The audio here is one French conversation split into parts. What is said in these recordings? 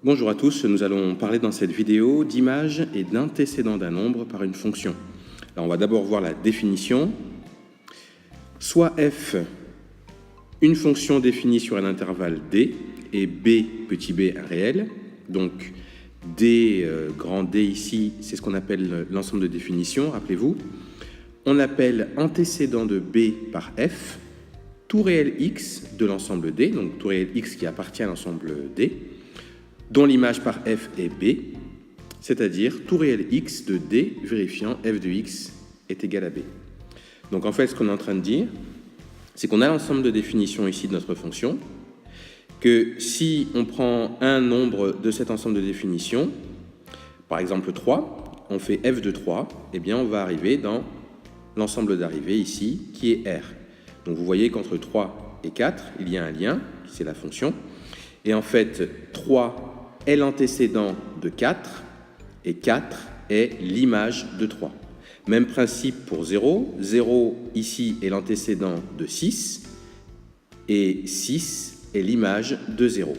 Bonjour à tous, nous allons parler dans cette vidéo d'image et d'antécédent d'un nombre par une fonction. Alors on va d'abord voir la définition. Soit f, une fonction définie sur un intervalle d, et b, petit b, un réel. Donc d, grand D ici, c'est ce qu'on appelle l'ensemble de définition, rappelez-vous. On appelle antécédent de b par f, tout réel x de l'ensemble d, donc tout réel x qui appartient à l'ensemble d, dont l'image par f est b, c'est-à-dire tout réel x de d vérifiant f de x est égal à b. Donc en fait, ce qu'on est en train de dire, c'est qu'on a l'ensemble de définition ici de notre fonction, que si on prend un nombre de cet ensemble de définition, par exemple 3, on fait f de 3, eh bien on va arriver dans l'ensemble d'arrivée ici, qui est R. Donc vous voyez qu'entre 3 et 4, il y a un lien, c'est la fonction, et en fait 3 est l'antécédent de 4, et 4 est l'image de 3. Même principe pour 0. 0, ici, est l'antécédent de 6, et 6 est l'image de 0.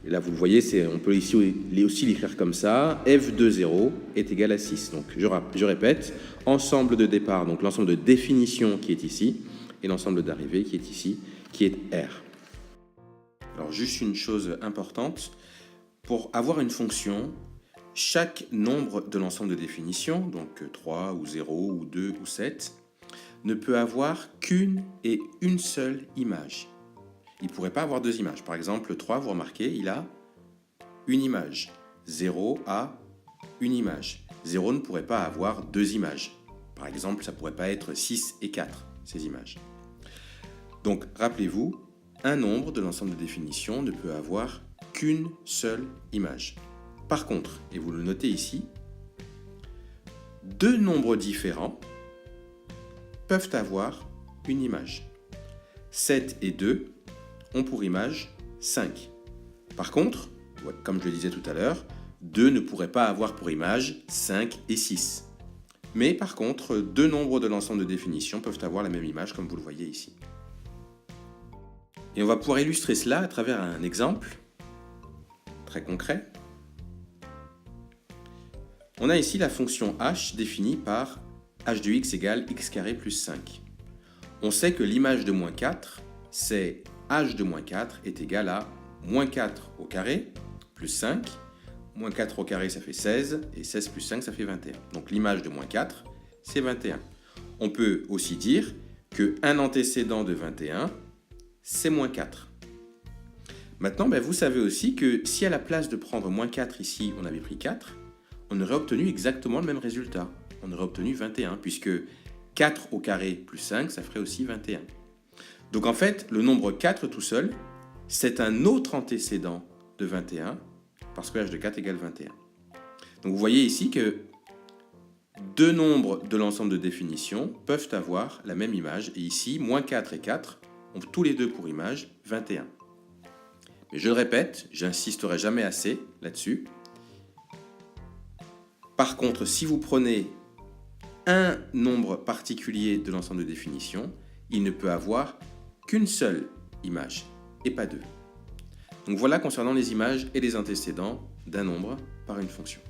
Et là, vous le voyez, on peut ici aussi l'écrire comme ça. f de 0 est égal à 6. Donc, je répète, ensemble de départ, donc l'ensemble de définition qui est ici, et l'ensemble d'arrivée qui est ici, qui est R. Alors, juste une chose importante. Pour avoir une fonction, chaque nombre de l'ensemble de définition, donc 3 ou 0 ou 2 ou 7, ne peut avoir qu'une et une seule image. Il ne pourrait pas avoir deux images. Par exemple, 3, vous remarquez, il a une image. 0 a une image. 0 ne pourrait pas avoir deux images. Par exemple, ça ne pourrait pas être 6 et 4, ces images. Donc, rappelez-vous, un nombre de l'ensemble de définition ne peut avoir qu'une seule image. Par contre, et vous le notez ici, deux nombres différents peuvent avoir une image. 7 et 2 ont pour image 5. Par contre, comme je le disais tout à l'heure, 2 ne pourrait pas avoir pour image 5 et 6. Mais par contre, deux nombres de l'ensemble de définition peuvent avoir la même image, comme vous le voyez ici. Et on va pouvoir illustrer cela à travers un exemple très concret. On a ici la fonction h définie par h de x égale x carré plus 5. On sait que l'image de moins 4, c'est h de moins 4 est égal à moins 4 au carré plus 5. Moins 4 au carré, ça fait 16, et 16 plus 5, ça fait 21. Donc l'image de moins 4, c'est 21. On peut aussi dire qu'un antécédent de 21, c'est moins 4. Maintenant, vous savez aussi que si à la place de prendre moins 4 ici, on avait pris 4, on aurait obtenu exactement le même résultat. On aurait obtenu 21, puisque 4 au carré plus 5, ça ferait aussi 21. Donc en fait, le nombre 4 tout seul, c'est un autre antécédent de 21, parce que h de 4 égale 21. Donc vous voyez ici que deux nombres de l'ensemble de définition peuvent avoir la même image, et ici, moins 4 et 4 ont tous les deux pour image 21. Mais je le répète, j'insisterai jamais assez là-dessus. Par contre, si vous prenez un nombre particulier de l'ensemble de définition, il ne peut avoir qu'une seule image, et pas deux. Donc voilà concernant les images et les antécédents d'un nombre par une fonction.